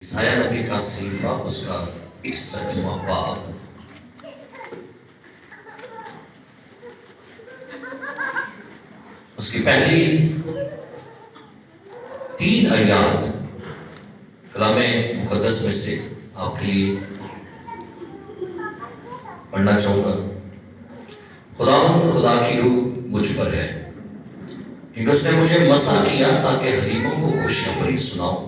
عیسیٰ نبی کا صحیفہ اس کا 61واں باب۔ اس کی پہلی 3 آیات کلام مقدس میں سے آپ کے لیے پڑھنا چاہوں گا۔ خداوند خدا کی روح مجھ پر ہے، کیونکہ اس نے مجھے مسح کیا تاکہ حلیموں کو خوشخبری سناؤں۔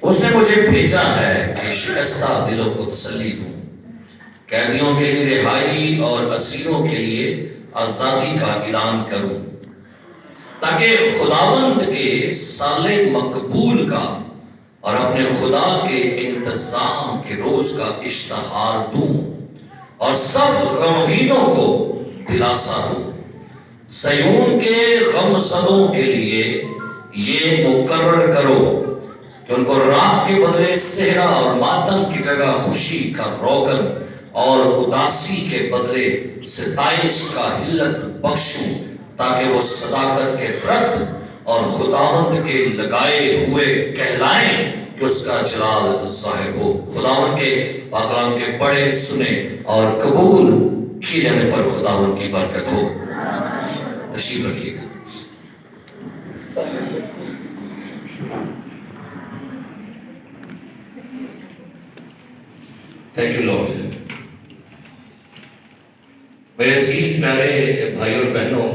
اس نے مجھے بھیجا ہے کہ شکستہ دلوں کو تسلی دوں، قیدیوں کے لیے رہائی اور اسیروں کے لیے آزادی کا اعلان کروں، تاکہ خداوند کے سال مقبول کا اور اپنے خدا کے انتظام کے روز کا اشتہار دوں اور سب غمگینوں کو دلاسا دوں۔ صیون کے غمزدوں کے لیے یہ مقرر کرو کہ ان کو راہ کے بدلے صحرا اور ماتم کی جگہ خوشی کا روغن اور اداسی کے بدلے ستائش کا حلت بخشوں، تاکہ وہ صداقت کے درخت اور خداوند کے لگائے ہوئے کہلائیں کہ اس کا جلال ظاہر ہو۔ خداوند کے پاک کلام کے پڑھے سنے اور قبول کیے جانے پر خداوند کی برکت ہو۔ تشریف رکھیے گا۔ Thank you lord. میرے عزیز پیارے بھائیوں اور بہنوں،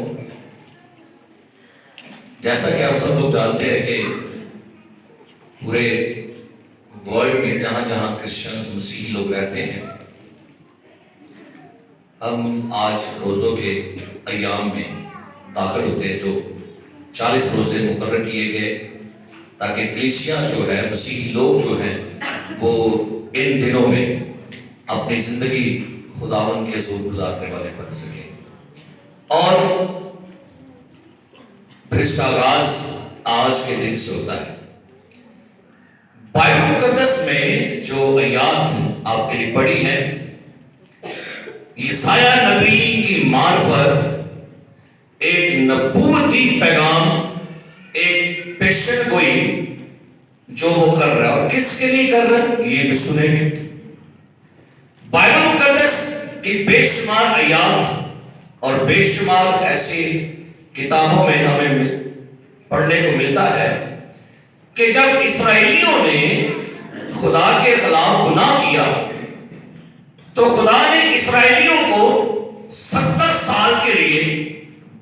جیسا کہ آپ سب لوگ جانتے ہیں کہ پورے ورلڈ میں جہاں جہاں کرسچنز مسیحی لوگ رہتے ہیں، ہم آج روزوں کے ایام میں داخل ہوتے ہیں، جو 40 روزے مقرر کیے گئے تاکہ کلیسیا جو ہے، مسیحی لوگ جو ہیں، وہ ان دنوں میں اپنی زندگی خداوند کے حضور گزارنے والے بن سکیں۔ اور پھر اس کا آغاز آج کے دن سے ہوتا ہے۔ بائبل مقدس میں جو آیات آپ کے لیے پڑھی ہے، عیسیٰ نبی کی معرفت ایک نبوتی پیغام، ایک پیشن گوئی جو وہ کر رہا ہے، اور کس کے لیے کر رہا ہے یہ بھی سنیں گے۔ بائبل مقدس کی بے شمار آیات اور بے شمار ایسی کتابوں میں ہمیں پڑھنے کو ملتا ہے کہ جب اسرائیلیوں نے خدا کے خلاف گناہ کیا تو خدا نے اسرائیلیوں کو 70 سال کے لیے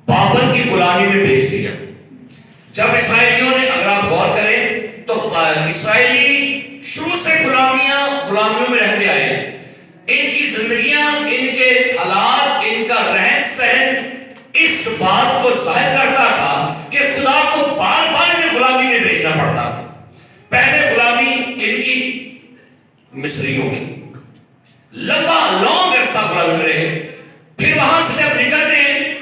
بابل کی غلامی میں بھیج دیا۔ جب اسرائیلیوں نے، اگر آپ غور کریں تو اسرائیلی شروع سے غلامیوں میں رہتے آئے ہیں۔ ان کی زندگیاں، ان کے حالات، ان کا رہن سہن اس بات کو ظاہر کرتا تھا کہ خدا کو بار بار انہیں غلامی میں بھیجنا پڑتا تھا۔ پہلے غلامی ان کی مصریوں کی، لانگ عرصہ غلامی میں رہے، پھر وہاں سے جب نکلتے ہیں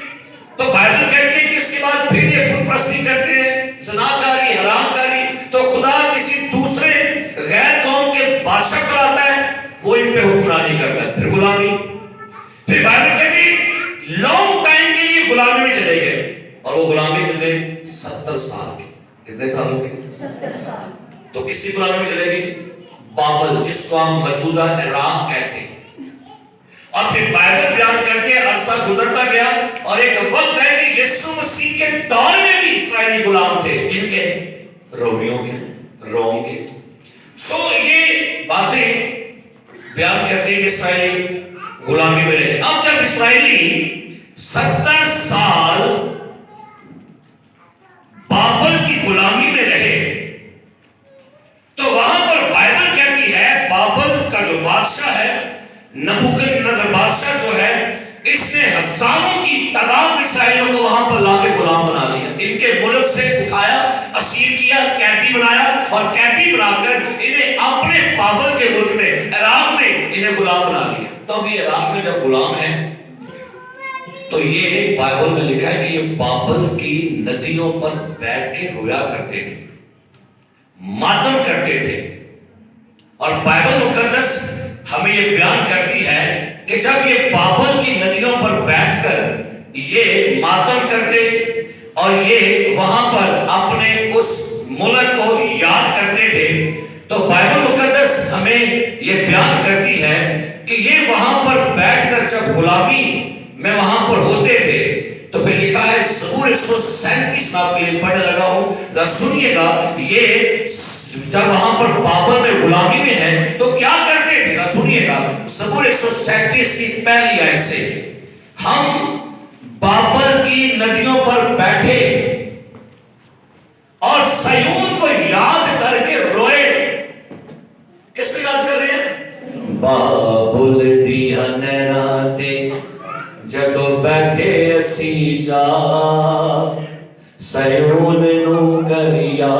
تو بائبل کہتی ہے کہ اس کے بعد پھر یہ بت پرستی کرتے ہیں، زناکاری، حرام کاری، تو خدا کسی دوسرے غیر قوم کے بادشاہ کو لاتا ہے، وہ ان پہ حکمرانی کرتا ہے، پھر غلامی۔ پھر بائبل کہتی ہے لانگ ٹائم کے لیے غلامی میں چلے گئے، اور وہ غلامی گزرے 70 سال کے۔ کتنے سالوں کے؟ 70 سال۔ تو کسی غلامی میں چلے گی؟ بابل، جس کو ہم موجودہ عراق کہتے ہیں۔ اور پھر بائبل بیان کرتے ہیں عرصہ گزرتا گیا، اور ایک وقت ہے کہ یسوع مسیح کے دور میں بھی اسرائیلی غلام تھے، ان کے رومیوں کے، روم کے۔ سو یہ باتیں بیان کرتے ہیں کہ اسرائیلی غلامی میں رہے۔ اب جب اسرائیلی 70 سال بابل کی غلامی میں رہے تو وہاں پر بائبل کہتی ہے بابل کا جو بادشاہ ہے، نبوکدنیزر بادشاہ جو ہے، اس نے ہزاروں کی تعداد اسرائیلیوں کو وہاں پر لا کے غلام بنا لیا، ان کے ملک سے اٹھایا، اسیر کیا، قیدی بنایا، اور قیدی بنا کر انہیں اپنے بابل کے ملک میں، عراق میں انہیں غلام بنا لیا۔ تو اب یہ عراق میں جب غلام ہیں تو یہ بائبل میں لکھا ہے کہ یہ بابل کی ندیوں پر بیٹھ کے رویا کرتے تھے، ماتم کرتے تھے۔ اور بائبل مقدس ہمیں یہ بیان کرتی ہے کہ جب یہ بابل کی ندیوں پر بیٹھ کر یہ ماتم کرتے اور یہ وہاں پر اپنے اس ملک کو یاد کرتے تھے، تو بائبل مقدس ہمیں یہ بیان کرتی ہے کہ یہ وہاں پر بیٹھ کر جب غلامی میں وہاں پر ہوتے تھے تو پھر لکھا ہے زبور 137 میں آپ کے لیے پڑھنے لگا ہوں، ذرا سنیے گا، یہ جب وہاں پر بابل میں غلامی میں ہے تو کیا کرتے تھے، ذرا سنیے گا، زبور 137 کی پہلی آیت سے، ہم بابل کی ندیوں پر بیٹھے اور سیون کو یاد کر کے روئے۔ کس کو یاد کر رہے ہیں؟ بابل دیا نہراتے جدو بیٹھے اسی جا، سیون نو کریا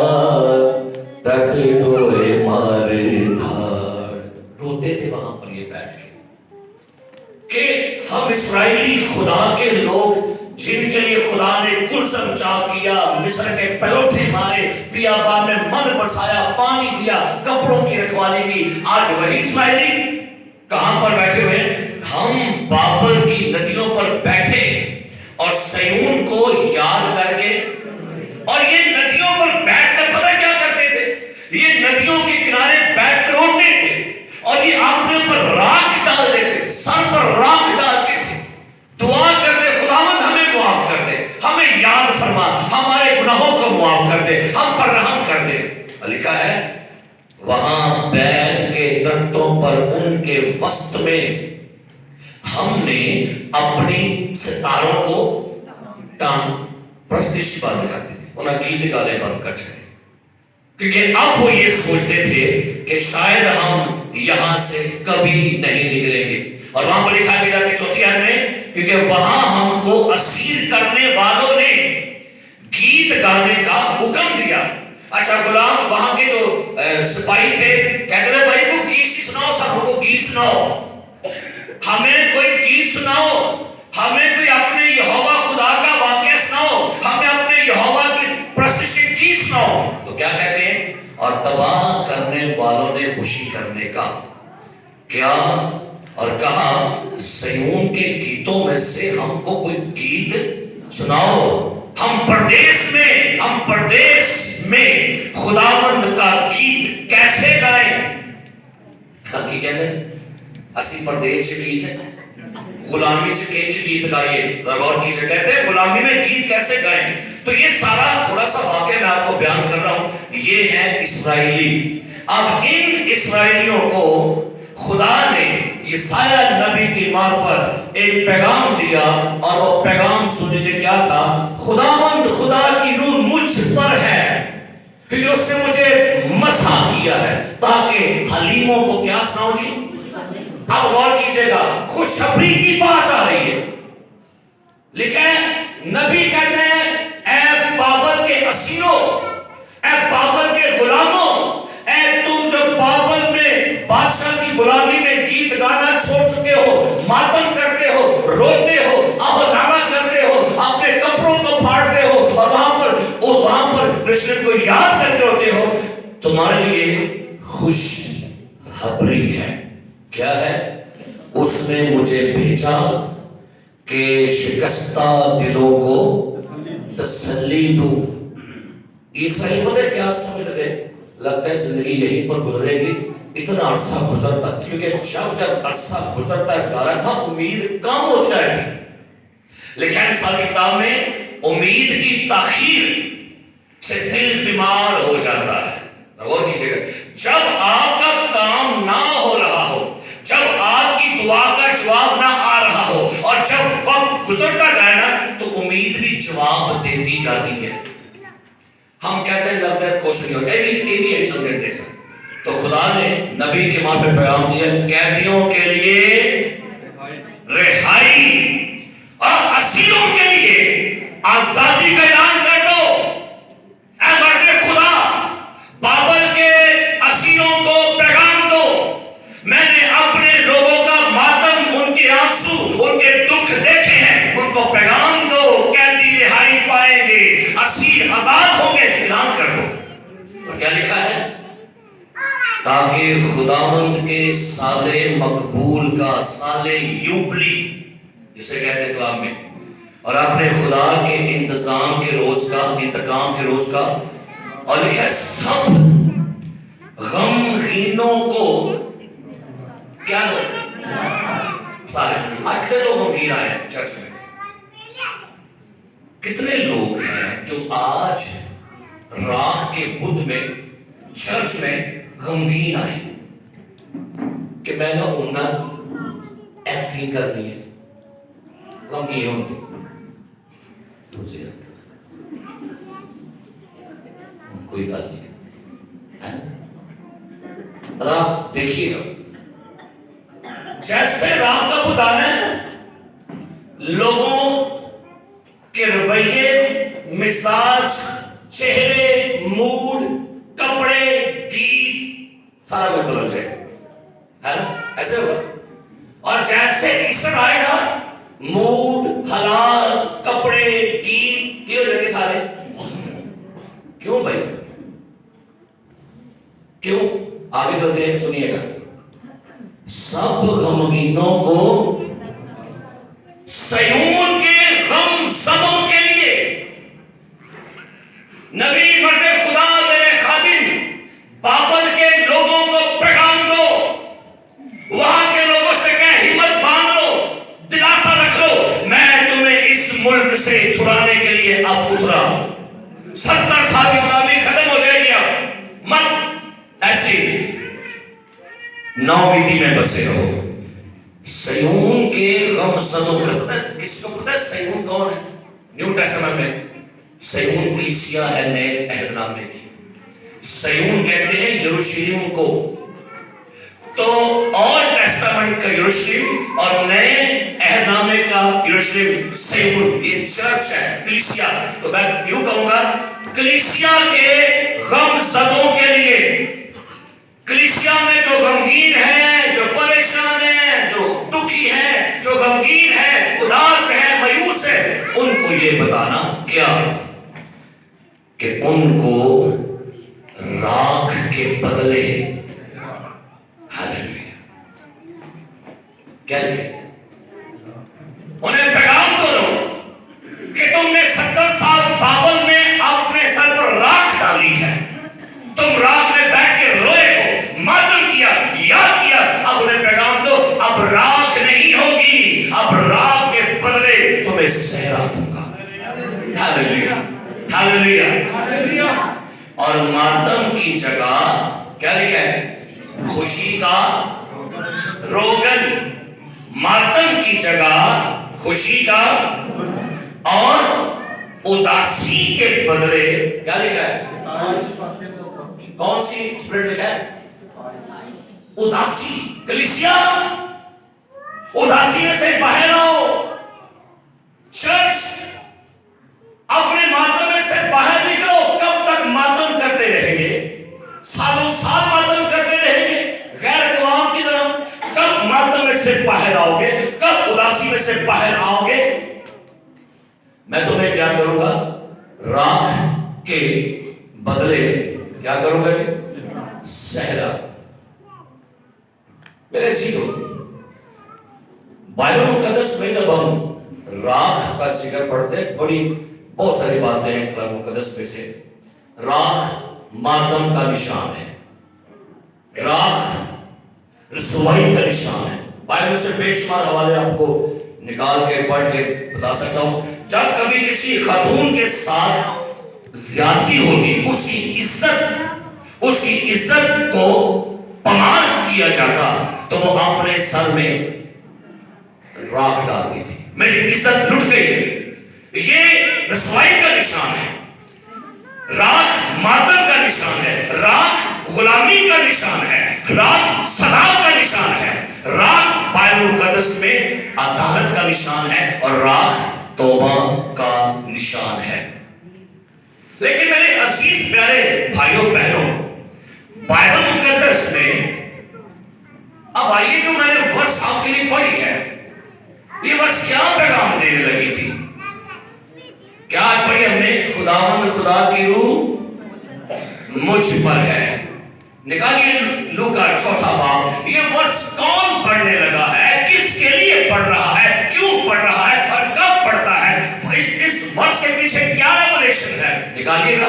تک روئے مارے دھاڑ۔ روتے تھے وہاں پر یہ بیٹھ کے کہ ہم اسرائیلی خدا کے لوگ جن کے لیے خدا نے کلثم چاک کیا، مصر کے پلوٹے مارے، بیابان میں من برسایا، پانی دیا، کپڑوں کی رکھوالی کی، آج وہی اسرائیلی کہاں پر بیٹھے ہوئے ہیں؟ ہم بابل کی ندیوں پر بیٹھے اور سیون کو یاد کر کے، اور یہ ندیوں پر بیٹھ کر پتہ کیا کرتے تھے؟ یہ ندیوں کے کنارے بیٹھ کر روتے تھے اور یہ اپنے پر راکھ ڈال دیتے تھے، سر پر راکھ ڈالتے تھے، دعا کرتے، خداوند ہمیں معاف کر دے، ہمیں یاد فرما، ہمارے گناہوں کو معاف کر دے، ہم پر رحم کر دے۔ لکھا ہے وہاں بیت کے درختوں پر ان کے وسط میں ہم نے اپنی ستاروں کو ٹانگ پرستش بند کر دی، انہیں گیت گانے بند کر چھوڑے، کیونکہ اب وہ یہ سوچتے تھے کہ شاید ہم یہاں سے کبھی نہیں نکلیں گے۔ اور وہاں پر لکھا گیا کہ چوتھی آیت میں، کیونکہ وہاں ہم کو اسیر کرنے والوں نے گیت گانے کا حکم دیا۔ اچھا غلام وہاں کے جو سپاہی تھے کہتے تھے بھائی کو گیت سناؤ، سب کو گیت سناؤ، ہمیں کوئی گیت سناؤ، ہمیں کوئی اپنے یہوہ خدا کا واقعہ سناؤ، ہمیں اپنے یہوہ کی پرستش کی گیت سناؤ۔ تو کیا کہتے ہیں؟ اور تباہ کرنے والوں نے خوشی کرنے کا کیا، اور کہا سیون کے گیتوں میں سے ہم کو کوئی گیت سناؤ، ہم پردیس میں خداوند کا گیت کیسے گائیں؟ کی کہتے ہیں اسی پردیس گیت ہے، غلامی سے گیت گائیے، غور کیجئے، کہتے ہیں غلامی میں گیت کیسے گائیں؟ تو یہ سارا تھوڑا سا واقعہ میں آپ کو بیان کر رہا ہوں، یہ ہے اسرائیلی۔ اب ان اسرائیلیوں کو خدا نے یسایہ نبی کی معرفت ایک پیغام دیا، اور وہ پیغام سنیے کیا تھا؟ خداوند خدا کی روح مجھ پر ہے کیونکہ اس نے مجھے مسح کیا ہے تاکہ حلیموں کو کیا سناؤ جی؟ اب غور کیجئے گا، خوشخبری کی بات آ رہی ہے۔ لکھا ہے نبی کہتے ہیں اے بابل کے اسیروں، اے بابل کے غلاموں، اے تم جو بابل میں بادشاہ کی غلامی میں گیت گانا چھوڑ چکے ہو، ماتم کرتے ہو، روتے ہو، آہ نالا کرتے ہو، اپنے کپڑوں کو پھاڑتے ہو اور وہاں پر کرشن کو یاد کرتے ہوتے ہو، تمہارے لیے خوش خبری ہے۔ کیا ہے؟ اس نے مجھے بھیجا کہ شکستہ دلوں کو تسلی دوں۔ عیسائی پتہ کیا سمجھ رہے؟ لگتا ہے زندگی یہیں پر گزرے گی، اتنا عرصہ گزرتا، کیونکہ جب عرصہ گزرتا ہے تھا امید کم ہو جائے گی، لیکن ساری کتاب میں امید کی تاخیر سے دل بیمار ہو جاتا ہے۔ غور کیجئے گا، جب آپ کا کام نہ ہو رہا ہو، جب آپ کی دعا کا جواب نہ آ رہا ہو، اور جب وقت گزرتا جائے نا تو امید بھی جواب دیتی جاتی ہے۔ ہم کہتے ہیں لگتا ہے کوشش نہیں ہوتی، تو خدا نے نبی کے معرفت پیغام دیا، قیدیوں کے لیے رہائی اور اسیروں کے لیے آزادی کا اعلان کر دو۔ اے مرد خدا، بابل کے اسیروں کو پیغام دو، میں نے اپنے لوگوں کا ماتم، ان کے آنسو، ان کے دکھ دیکھے ہیں، ان کو پیغام دو، قیدی رہائی پائیں گے، اسیر آزاد ہوں گے، اعلان کر دو۔ اور کیا لکھا ہے؟ تاکہ خداوند کے سال مقبول کا، سال یوبلی جسے کہتے ہیں کلام میں، اور اپنے خدا کے انتقام کے روز کا، اور لکھا ہے سب غم غمگینوں کو کیا دو؟ سارے اکثر لوگ غمگین آئے ہیں چرچ میں. کتنے لوگ ہیں جو آج راہ کے بدھ میں چرچ میں غمگین آئے کہ میں نے انہیں ایکٹنگ کرنی ہے, غمگین ہوں گے کوئی بات نہیں. ذرا دیکھیے گا جیسے راہ کا بدھ آنا ہے, لوگوں کے رویے, مزاج, چہرے, موڈ, کپڑے, گیت سارا کچھ بدل جائے ہے نا, ایسے ہوگا. اور جیسے ایسٹر آئے گا موڈ, حالات, کپڑے, گیت یہ ہو جائیں گے سارے. کیوں بھائی کیوں؟ آگے چلتے ہیں سنیے گا. سب غمگینوں کو صیون کے غم زدوں کے لیے نبی مرد خدا میرے خادم بابل کے لوگوں کو پیغام دو, وہاں کے لوگوں سے کہ ہمت باندھ لو, دلاسا رکھ لو, میں تمہیں اس ملک سے چھڑانے کے لیے اب اترا ہوں. 70 سال کی غلامی ختم ہو جائے گی. مت ایسی ناامیدی میں بسے رہو. صیون کے غم زدوں کو کس کو پتہ ہے صیون کون ہے؟ نیو ٹیسٹمنٹ میں صیون کلیسیا ہے نئے عہد نامے کی. صیون کہتے ہیں یروشلم کو. تو اولڈ ٹیسٹمنٹ کا یروشلم اور نئے عہد نامے کا یروشلم صیون, یہ چرچ ہے, کلیسیا. تو میں یوں کہوں گا کلیسیا کے غم زدوں کے لیے, کلیسیا میں جو غمگین ہے, جو پریشان ہے, جو دکھی ہے, جو غمگین ہے, اداس ہے, مایوس ہے, ان کو یہ بتانا کیا کہ ان کو راکھ کے بدلے کیا لکھے, انہیں پیغام کرو کہ تم نے 70 سال بابل میں اپنے سر پر راکھ ڈالی ہے, تم راکھ میں بیٹھ کے روئے ہو, ماتم کیا, یاد کیا. اب انہیں پیغام دو, اب راکھ نہیں ہوگی, اب راکھ کے بدلے تمہیں صحرا دوں گا. ہاللیلویا, ہاللیلویا. اور ماتم کی جگہ کیا لکھا ہے؟ خوشی کا روگن. ماتم کی جگہ خوشی کا اور اداسی کے بدلے کیا لکھا ہے؟ کون سی اسپرٹ لکھا ہے؟ اداسی. کلیسیا اداسی میں سے باہر آؤ. چرچ اپنے ماتم میں سے باہر نکلو. کب تک ماتم کرتے رہیں گے؟ سالوں سال ماتم کرتے رہیں گے غیر اقوام کی طرف. کب ماتم میں سے باہر آؤ گے؟ کب اداسی میں سے باہر آؤ گے؟ میں تمہیں کیا کروں گا؟ راکھ کے بدلے کیا کروں گا؟ صحرا. میرے عزیزو, بائبل مقدس میں جب ہم راکھ کا ذکر پڑھتے ہیں, بہت ساری باتیں ہیں کلام مقدس میں سے. راکھ ماتم کا نشان ہے, راکھ رسوائی کا نشان ہے. بائبل سے بے شمار حوالے آپ کو نکال کے پڑھ کے بتا سکتا ہوں. جب کبھی کسی خاتون کے ساتھ زیادتی ہوتی, اس کی عزت کو پامال کیا جاتا, تو وہ اپنے سر میں راکھ ڈالتی تھی. میری عزت لٹ گئی ہے. یہ رسوائی کا نشان ہے. راکھ ماتم کا نشان ہے, راکھ غلامی کا نشان ہے, راکھ سزا کا نشان ہے, راکھ بائبل مقدس میں عدالت کا نشان ہے, اور راکھ توبہ کا نشان ہے. لیکن میرے عزیز پیارے بھائیوں بہنوں, بائبل مقدس میں اب آئیے جو میں نے ورس آپ کے لیے پڑھی ہے, یہ ورس کیا پیغام دینے لگی تھی؟ کیا پڑھی ہم نے؟ خداوند خدا کی روح مجھ پر ہے. نکالیے لوکا 4 باب. یہ ورس کون پڑھنے لگا ہے, کس کے لیے پڑھ رہا ہے, کیوں پڑھ رہا ہے, اور کب پڑھتا ہے, اس ورس کے پیچھے کیا ریولیشن ہے؟ نکالیے گا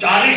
40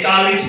40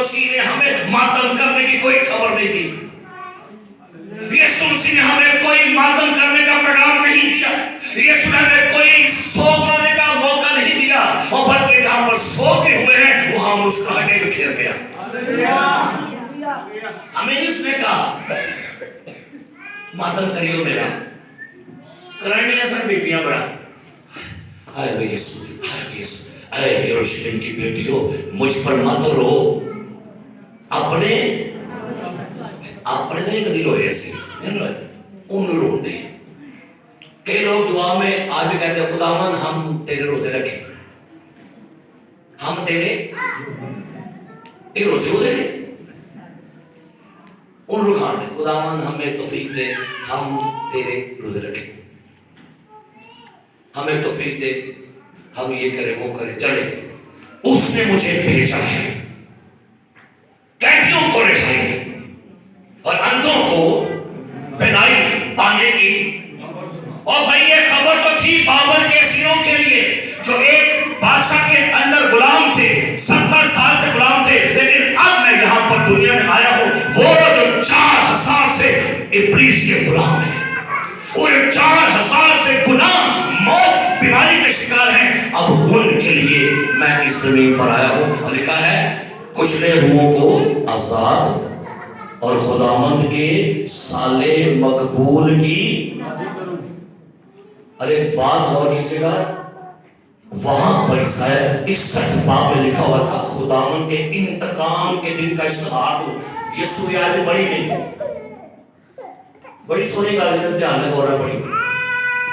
مسیح نے ہمیں ماتم کرنے کی کوئی خبر نہیں دی. یسوع مسیح نے ہمیں کوئی ماتم کرنے کا پیغام نہیں دیا. یسوع نے ہمیں کوئی سوگ منانے کا موقع نہیں دیا. اور بلکہ جہاں پر سوگ بھی ہوئے ہیں وہاں مسکراہٹیں بھی کھل گیا. ہمیں اس نے کہا ماتم کریو میرا کرانیاں سن بیٹیاں بڑا آئے ہوئے یسوع اے یروشلم کی بیٹیوں مجھ پر مت رو. اپنے نہیں کدی روئے ایسے ان رو دے. کئی لوگ دعا میں آج بھی کہتے ہیں خداوند ہم تیرے روزے رکھیں, ہم تیرے یہ روزے ہو دے ان رکھان دے. خداوند ہمیں توفیق دے ہم تیرے روزے رکھیں, ہمیں توفیق دے ہم یہ کریں وہ کریں. چلے اس نے مجھے بھیجا ہے قیدیوں کو رہائی اور اندھوں کو بینائی پانے کی. اور بھائی یہ خبر تو تھی بابل کے اسیروں کے لیے جو ایک بادشاہ کے اندر غلام تھے, 70 سال سے غلام تھے. لیکن اب میں یہاں پر دنیا میں آیا ہوں وہ جو 4000 سے ابلیس کے غلام ہیں, وہ 4000 سے گناہ موت بیماری کے شکار ہیں, اب ان کے لیے میں اس زمین پر آیا ہوں. اور لکھا ہے کچلے ہوئوں کو آزاد اور خداوند کے سال مقبول کی. ارے بات غور کیجیے گا, وہاں پر شاید 61 باب میں لکھا ہوا تھا خداوند کے انتقام کے دن کا اشتہار ہو. یسوع یاد بڑی نہیں بڑی سونی کا دھیان لگا رہا بڑی.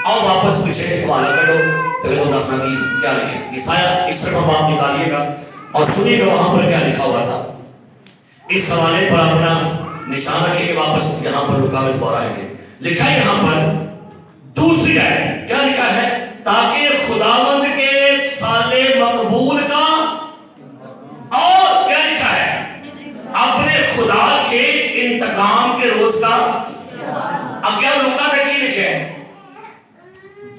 آؤ واپس پیچھے حوالہ کرو تو دسنا کی کیا لکھے. عیسائیٰ 61 باب نکالیے گا اور سنیے گا وہاں پر کیا لکھا ہوا تھا. اس حوالے پر اپنا نشان رکھیں گے, واپس یہاں پر لکا میں دوبارہ آئیں گے. لکھا ہے یہاں پر دوسری آیت کیا لکھا ہے, تاکہ خداوند کے سال مقبول کا, اور کیا لکھا ہے اپنے خدا کے انتقام کے روز کا. اب کیا لکا تھا کی لکھے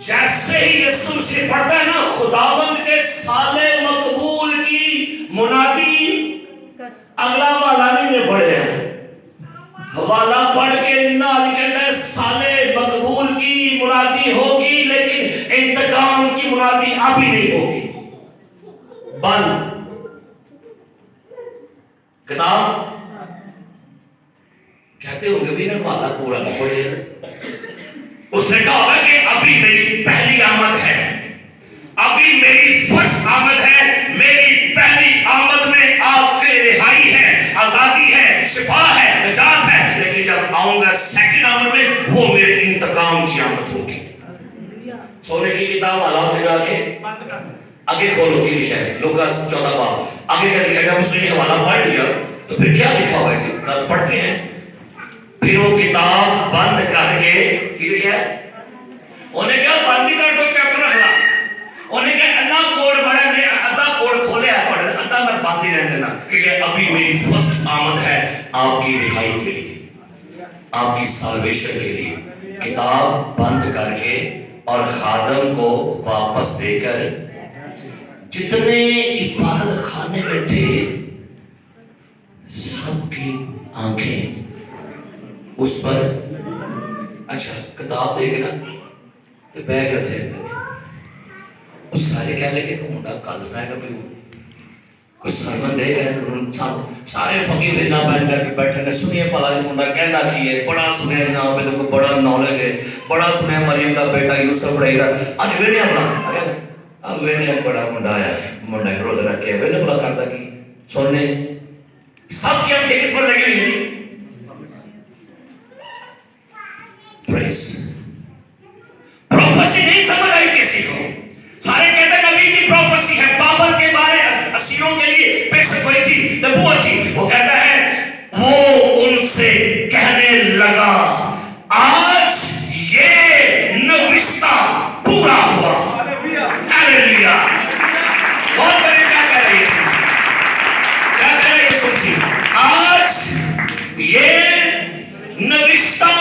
جیسے ہی یسوع سے پڑھتا ہے نا خداوند کے سال مقبول کی منادی, اگلا والا نہیں پڑھے حوالہ پڑھ کے نہ کہتا ہے سال مقبول کی منادی ہوگی لیکن انتقام کی منادی ابھی نہیں ہوگی. بند کتاب کہتے ہوں گے بھی نا حوالہ پورا نہ پڑھے. اس نے کہا کہ ابھی میری پہلی آمد ہے, ابھی میری فرسٹ آمد ہے, میری پہلی آمد میں آپ کے رہائی ہے, آزادی ہے, شفا ہے, نجات ہے. لیکن جب آؤں گا سیکنڈ آمد میں وہ میرے انتقام کی آمد ہوگی. سونے کی کتاب حالات سے جا کے آگے کھولو کی لکھا ہے لوکا 14 باب آگے کا لکھا ہے. جب اس نے حوالہ پڑھ لیا تو پھر کیا لکھا ہوا ہے پڑھتے ہیں. پھر وہ کتاب بند کر کے لکھا ہے انہیں کیا بند کر دو چیپٹر اگلا, انہیں کیا انا کوڑ بڑا نے ادا کوڑ کھولے ہے پڑھ ادا میں بند ہی رہنے دینا کیونکہ ابھی میری فرسٹ آمد ہے آپ کی رہائی کے لیے, آپ کی سالویشن کے لیے. کتاب بند کر کے اور خادم کو واپس دے کر جتنے عبادت خانے میں تھے سب کی آنکھیں اس پر. اچھا کتاب دے گا نا تو بیگ رکھے اس سارے کہہ لے کہ منڈا کل سائے گا کوئی سرمن دے گا سارے فقیر لینا پہن کر کے بیٹھے نے سنیے پالا جی منڈا کہنا کی ہے بڑا سنیا جناب میں کو بڑا نالج ہے بڑا سنیا مریم کا بیٹا یوسف رہے گا آج وینے اپنا اب وینے بڑا منڈا آیا ہے منڈا روز رکھ کے وینے بڑا کرتا کی سننے سب کی ہم کس پر لگے نہیں پریس پروفیسی نہیں سمجھ آئی کسی کو. سارے کہتے ہیں نبی کی پروفیسی ہے بابل کے بارے اسیروں کے لیے پیش ہوئی تھی نبوت تھی. وہ کہتا ہے وہ ان سے کہنے لگا آج یہ نوشتہ پورا ہوا. ہاللویا. اور کیا کہہ رہی ہے کیا کہہ رہی ہے سوچی آج یہ نوشتہ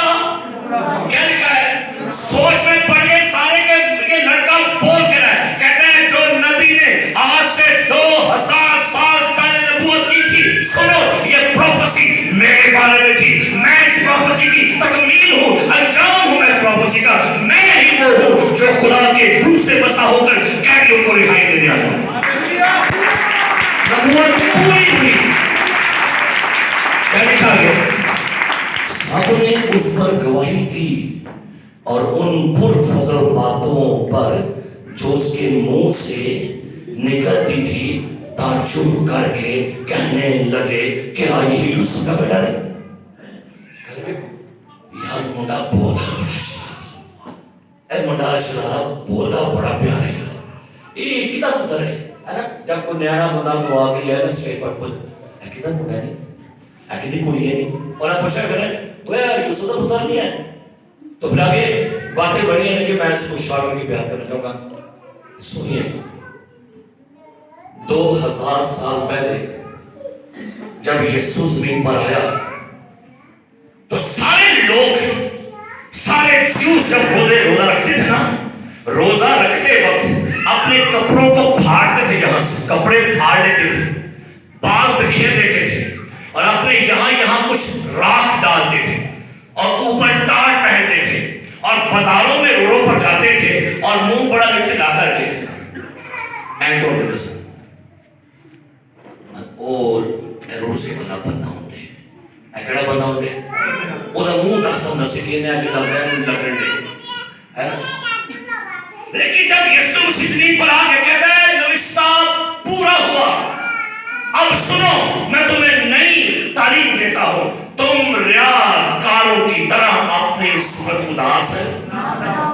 کیا لکھا ہے سوچ میں پڑھیے سارے کے یہ لڑکا بول کے رہا ہے کہتے ہیں جو نبی نے آج سے 2000 سال پہلے نبوت کی تھی سن کے روح سے بسا ہو کر قیدیوں کو رہائی دینے آیا ہوں۔ نبوت پوری ہوئی، کیا لکھا گیا؟ سب نے اس پر گواہی دی اور ان پرفضل باتوں پر جو اس کے منہ سے نکلتی تھی تعجب کر کے کہنے لگے کہ یہ یوسف کا بیٹا نہیں؟ یار منڈا بہت بڑا شرارا، اے منڈا شرارا بہت بڑا پیارا ہے، یہ کتا پتر ہے نا؟ جب کوئی نیا بندہ تو آ گئی ہے نا اسٹیج پر پتر اے کتا پتر ہے نہیں، اے کتی کوئی ہے نہیں، اور آپ پوچھا کریں وہ یوسف کا پتر نہیں ہے؟ تو پھر آگے باتیں بڑی ہیں کہ میں اس کو شعر کی بیان کرنا چاہوں گا۔ سنیے 2000 سال پہلے جب یسوع زمین پر آیا تو سارے لوگ، سارے جیوز جب روزہ رکھتے تھے نا، روزہ رکھتے وقت اپنے کپڑوں کو پھاڑتے تھے، یہاں سے کپڑے پھاڑ لیتے تھے، بال بکھیر دیتے تھے اور اپنے یہاں کچھ راکھ ڈالتے تھے اور اوپر ٹاٹ پہنتے تھے اور بازاروں میں روڈوں پر جاتے تھے اور منہ بڑا لٹکا کر کے اور روزے والا بندہ ہوتے کہڑا بندہ ہوتے وہ منہ دس ہونا سکھے نے جو لگن دے، لیکن جب یسوع مسیح زمین پر آ کے کہتا ہے نوشتہ پورا ہوا، اب سنو میں تمہیں نئی تعلیم دیتا ہوں، تم ریاکاروں کی طرح اپنی صورت اداس ہے۔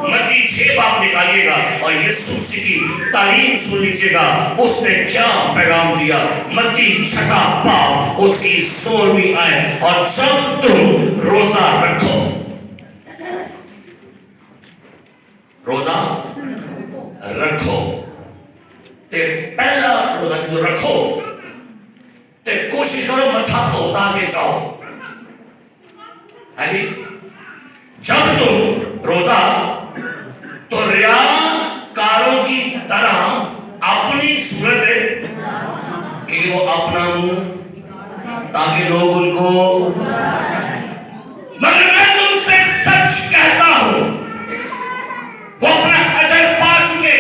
متی 6 باب نکالیے گا اور یسوع مسیح کی تعلیم سن لیجیے گا، اس نے کیا پیغام دیا۔ متی 6 باب اس کی 16ویں آیت، اور جب تم روزہ رکھو، روزہ رکھو تے پہلا روزہ جو رکھو تے کوشش کرو متھا دھوتا کے جاؤ۔ جب تم روزہ تو ریاکاروں کی طرح اپنی صورت کہ وہ اپنا منہ تاکہ لوگ ان کو، مگر میں تم سے سچ کہتا ہوں وہ اپنا اجر پا چکے۔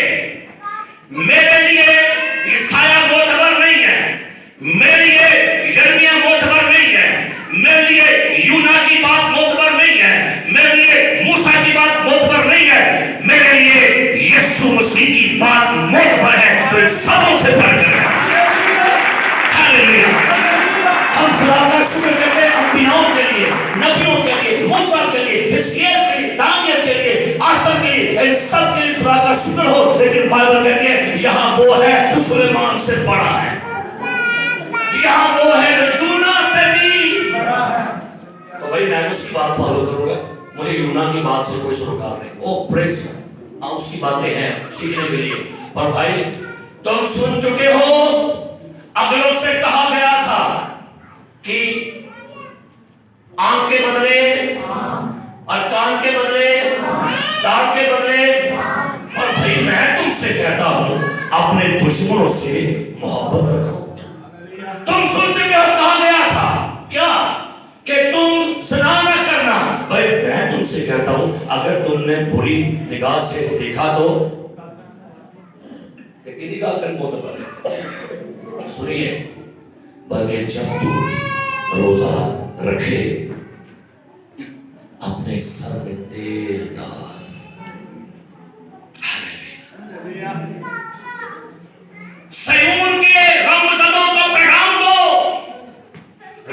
میرے لیے عیسائیہ معتبر نہیں ہے، میرے لیے یرمیہ معتبر نہیں ہے، میرے لیے یونا کی بات معتبر نہیں ہے، میرے لیے موسیٰ کی بات معتبر نہیں ہے، میرے لیے یسوع مسیح کی بات معتبر ہے جو ان سبوں سے بڑھ کر ہے۔ ہاللیلویہ! ہم خدا کا شکر کرتے ہیں انبیاؤں کے لیے، نبیوں کے لیے، موسیٰ کے لیے، حزقیل کے لیے، دانیال کے لیے، آسر کے لیے، ان سب کے لیے خدا کا شکر ہو، لیکن بائبل کہتی ہے یہاں وہ ہے جو سلیمان سے بڑا ہے، یہاں وہ ہے جو یونا سے بھی بڑا ہے۔ تو بھائی میں اس کی بات فالو کروں گا، مجھے یونا کی بات سے کوئی سروکار نہیں، وہ پریس اس کی باتیں ہیں سیکھنے کے لیے۔ اور بھائی تم سن چکے ہو اگلوں سے کہا گیا تھا کہ آنکھ کے بدلے اور کان کے بدلے دانت کے بدلے، اور بھائی میں تم سے کہتا ہوں اپنے دشمنوں سے محبت رکھو۔ تم سن چکے ہو کہا گیا تھا کیا کہ تم زنا نہ کرنا، بھائی میں تم سے کہتا ہوں اگر تم نے بری نگاہ سے دیکھا تو نگاہ کر معتبر ہے۔ سنیے، بلکہ جب تم روزہ رکھے اپنے سر میں تیل ڈال، سیون کے غمزدوں کو پیغام دو،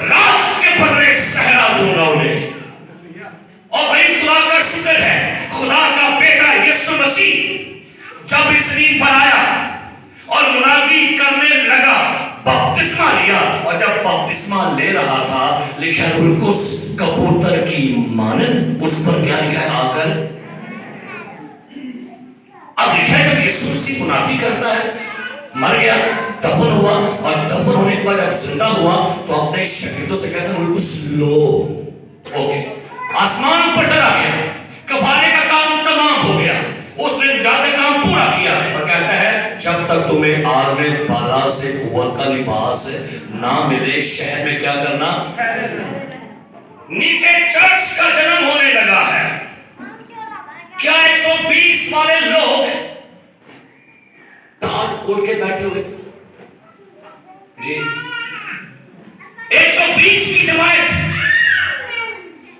رات کے بدلے صحرا دوں انہیں۔ اور بھائی خدا کا شکر ہے، خدا کا بیٹا یسوع مسیح جب اس زمین پر آیا اور منادی کرنے لگا، بپتسمہ لیا، اور جب بپتسمہ لے رہا تھا لکھا روح القدس کبوتر کی مانند اس پر کیا لکھا ہے آ کر، اب لکھا ہے جب یسوع مسیح منادی کرتا ہے، مر گیا، دفن ہوا، اور دفن ہونے کے بعد جب زندہ ہوا تو اپنے شاگردوں سے کہتا ہے روح القدس لو، اوکے آسمان پر چلا گیا، کفارے کا کام تمام ہو گیا، اس نے جاتے کام پورا کیا، اور کہتا ہے جب تک تمہیں آگ میں بالا سے قوت کا لباس نہ ملے شہر میں کیا کرنا، نیچے چرچ کا جنم ہونے لگا ہے کیا 120 والے لوگ تاج اوڑھ کے بیٹھے ہوئے تھے؟ جی 120 کی جماعت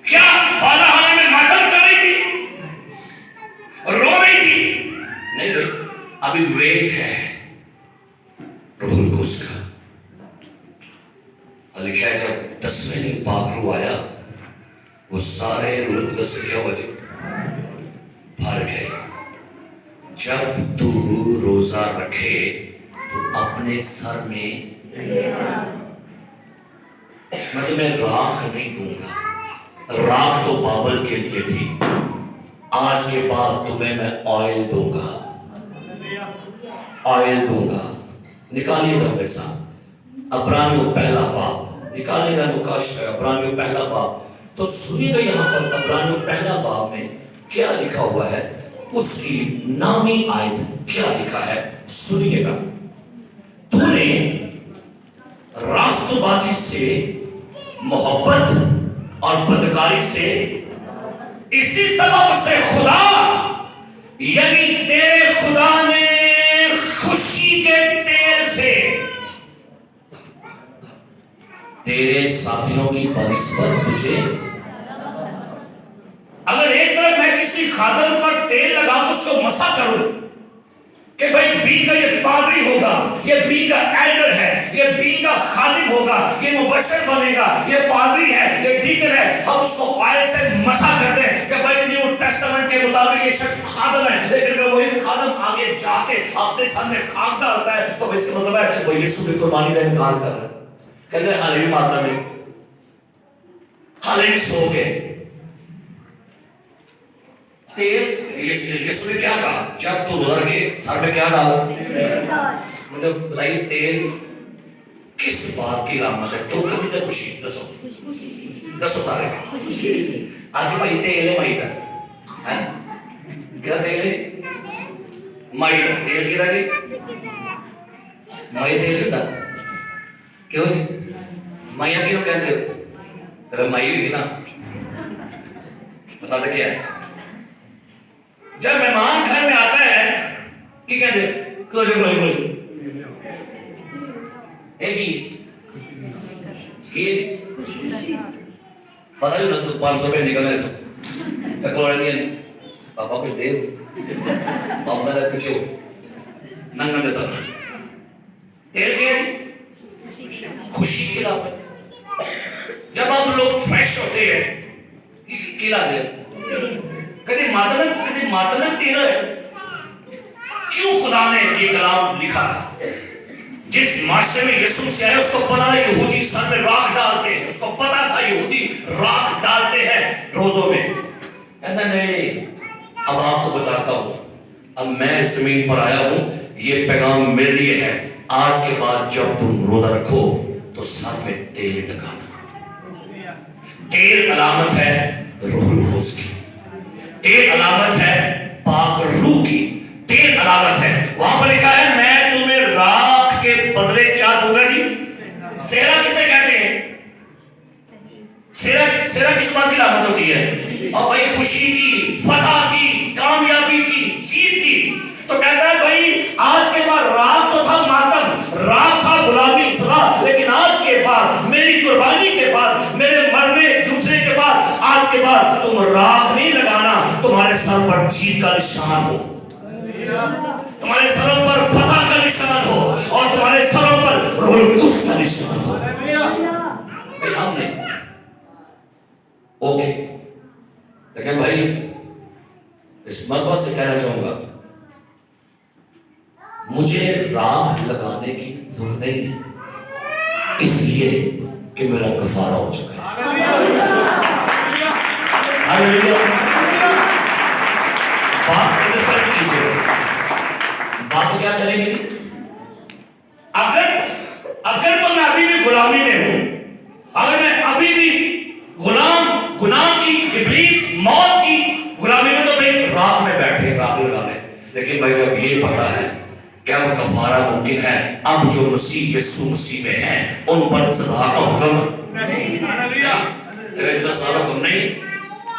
کیا بالاخانے میں ماتم کر رہی تھی، رو رہی تھی؟ نہیں بھائی، ابھی ویٹ ہے روح القدس کا۔ لکھا ہے جب 10ویں دن پاک روح آیا، وہ سارے روح القدس سے کیا ہوا جی؟ بھر گئے۔ جب تو روزہ رکھے تو اپنے سر میں میں تمہیں راکھ نہیں دوں گا، راکھ تو بابل کے لیے تھی، آج کے بعد تمہیں میں آئل دوں گا، آئل دوں گا۔ نکالیے گا میرے ساتھ عبرانیوں پہلا باب، نکالے گا نقاش ہے عبرانیوں پہلا باب۔ تو سنیے گا یہاں پر عبرانیوں پہلا باب میں کیا لکھا ہوا ہے، اس کی نامی آیت کیا لکھا ہے، سنیے گا۔ تو نے راست بازی سے، محبت اور بدکاری سے، اسی سبب سے خدا یعنی تیرے خدا نے خوشی کے تیل سے تیرے ساتھیوں کی بنسبت تجھے، اگر ایک طرف میں کسی خادم پر تیل لگا اس کو مسا کروں کہ بھائی بی کا یہ پادری ہوگا، یہ بی کا ایلڈر ہے، یہ بی کا خادم ہوگا، یہ مبشر بنے گا، یہ پادری ہے، یہ ڈیکن ہے، ہم اس کو آئل سے مسا کرتے ہیں کہ بھائی نیو ٹیسٹمنٹ کے مطابق یہ شخص خادم ہے، لیکن اگر وہی خادم آگے جا کے اپنے سامنے خاک ڈالتا ہے تو اس کا مطلب ہے وہ یسوع کی قربانی کا انکار کر رہا ہے۔ کہتے ہیں حالی ماتا میں حالی سو گئے تیل، یسوع نے کیا کہا جب تو روزہ رکھے سر میں کیا ڈالو، مطلب بتائیے تیل کس بات کی علامت ہے؟ تو کبھی نہ خوشی، دسو سارے آج بھائی تیل ہے مائی کا، کیا تیل ہے مائی کا، تیل کی رہے مائی تیل کا کیوں جی مائیا کیوں کہتے ہو؟ اگر مائی ہوئی نا بتا دے کیا ہے، جب مہمان گھر میں آتا ہے کی کہتے کلوجر ایک ہی پتہ نہیں لگتا 500 روپے نکلنے سے کلوجر دیا نہیں پاپا کچھ دے پاپا کا کچھ ہو ننگا دے سب تیل کے خوشی کی علامت۔ جب آپ لوگ فریش ہوتے ہیں کی لاتے ہیں کدی ماتنت تیرا ہے، کیوں خدا نے یہ کلام لکھا تھا؟ جس معاشرے میں یسوع سے آئے اس کو پتا ہے یہودی سر میں راکھ ڈالتے ہیں، اس کو پتا تھا یہودی راکھ ڈالتے ہیں روزوں میں، کہتا نہیں اب آپ کو بتاتا ہوں، اب میں زمین پر آیا ہوں، یہ پیغام میرے لیے ہے، آج کے بعد جب تم روزہ رکھو تو سر میں تیل لگانا۔ تیل علامت ہے روح القدس کی، تیل علامت ہے پاک روح کی، تیل علامت ہے، وہاں پر لکھا ہے میں تمہیں راکھ کے بدلے کیا دوں گا جی؟ سیرا کسے کہتے ہیں؟ سیرا کس بات کی علامت ہوتی ہے؟ اور بھائی خوشی کی، فتح کی، کامیابی کی، جیت کی۔ تو کہتا ہے بھائی آج کے بعد راکھ تو تھا ماتم، راکھ تھا غلامی سزا، لیکن آج کے بعد میری قربانی کے بعد، میرے مرنے جھنسنے کے بعد، آج کے بعد تم راکھ نہیں لگانا، تمہارے سر پر جیت کا نشان ہو، تمہارے سروں پر فتح کا نشان ہو، اور تمہارے سروں پر روح القدس کا نشان ہو۔ ہم نے اوکے، لیکن بھائی اس مذہب سے کہنا چاہوں گا مجھے راکھ لگانے کی ضرورت نہیں ہے، اس لیے کہ میرا کفارہ ہو چکا ہے۔ بات کیا کریں گے؟ اگر تو میں ابھی بھی غلامی میں ہوں، اگر میں ابھی بھی غلام گناہ کی، ابلیس موت کی غلامی میں، تو بھائی راکھ میں بیٹھے راکھ لگا لیں، لیکن بھائی جب یہ پتا ہے کیا وہ کفارہ ممکن ہے، اب جو مسیح یسوع مسیح میں ہیں ان پر سزا کا حکم نہیں، سزا کا حکم نہیں،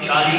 40